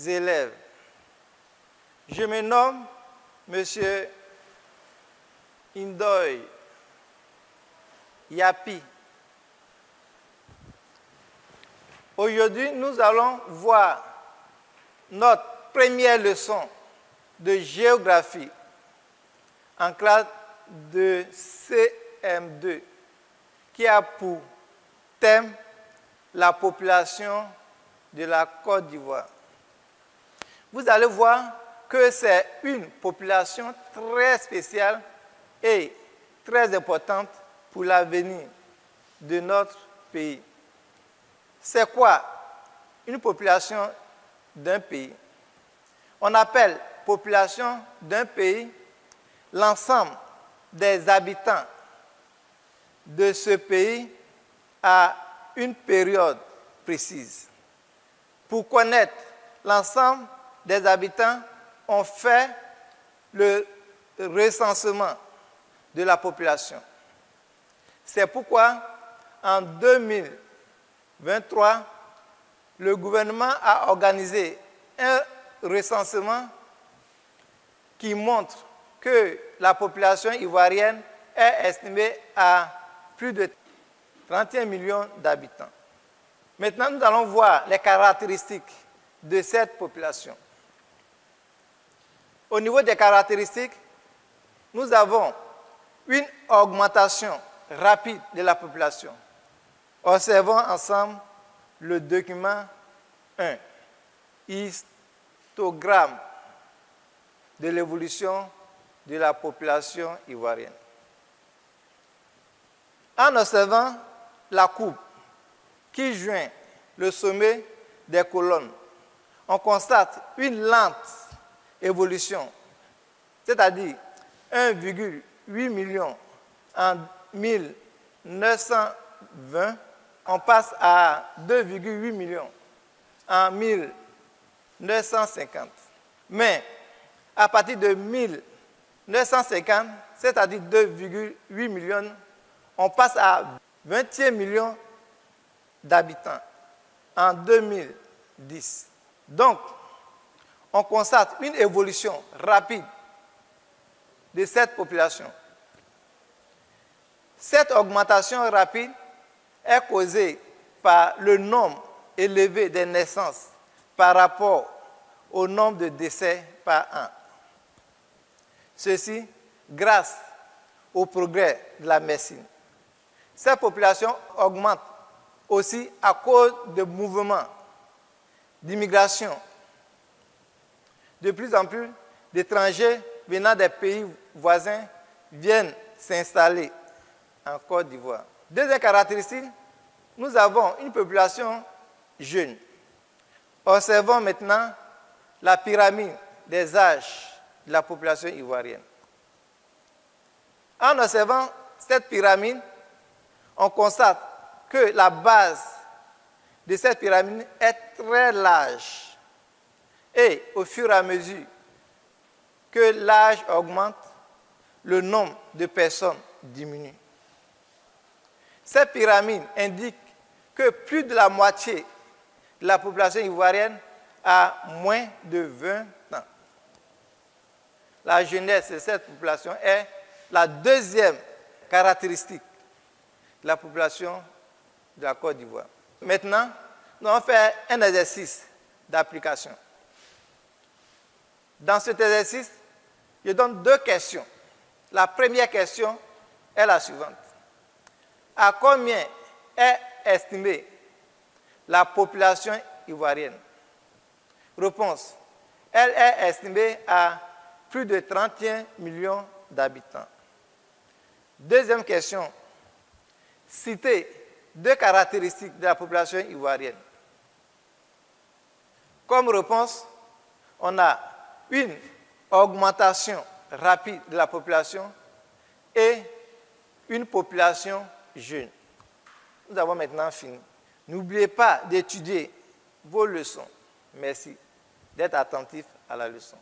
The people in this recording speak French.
élèves. Je me nomme Monsieur Indoy Yapi. Aujourd'hui, nous allons voir notre première leçon de géographie en classe de CM2 qui a pour thème la population de la Côte d'Ivoire. Vous allez voir que c'est une population très spéciale et très importante pour l'avenir de notre pays. C'est quoi une population d'un pays? On appelle population d'un pays l'ensemble des habitants de ce pays à une période précise. Pour connaître l'ensemble des habitants, on fait le recensement de la population. C'est pourquoi, en 2023, le gouvernement a organisé un recensement qui montre que la population ivoirienne est estimée à plus de 31 millions d'habitants. Maintenant, nous allons voir les caractéristiques de cette population. Au niveau des caractéristiques, nous avons une augmentation rapide de la population. Observons ensemble le document 1, histogramme de l'évolution de la population ivoirienne. En observant la courbe qui joint le sommet des colonnes, on constate une lente évolution, c'est-à-dire 1,8 million en 1920, on passe à 2,8 millions en 1950. Mais à partir de 1950, c'est-à-dire 2,8 millions, on passe à 21 millions d'habitants en 2010. Donc, on constate une évolution rapide de cette population. Cette augmentation rapide est causée par le nombre élevé des naissances par rapport au nombre de décès par an. Ceci grâce au progrès de la médecine. Cette population augmente aussi à cause de mouvements d'immigration. De plus en plus d'étrangers venant des pays voisins viennent s'installer en Côte d'Ivoire. Deuxième caractéristique, nous avons une population jeune. Observons maintenant la pyramide des âges de la population ivoirienne. En observant cette pyramide, on constate que la base de cette pyramide est très large. Et au fur et à mesure que l'âge augmente, le nombre de personnes diminue. Cette pyramide indique que plus de la moitié de la population ivoirienne a moins de 20 ans. La jeunesse de cette population est la deuxième caractéristique de la population de la Côte d'Ivoire. Maintenant, nous allons faire un exercice d'application. Dans cet exercice, je donne deux questions. La première question est la suivante. À combien est estimée la population ivoirienne? Réponse. Elle est estimée à plus de 31 millions d'habitants. Deuxième question. Citez deux caractéristiques de la population ivoirienne. Comme réponse, on a une augmentation rapide de la population et une population jeune. Nous avons maintenant fini. N'oubliez pas d'étudier vos leçons. Merci d'être attentif à la leçon.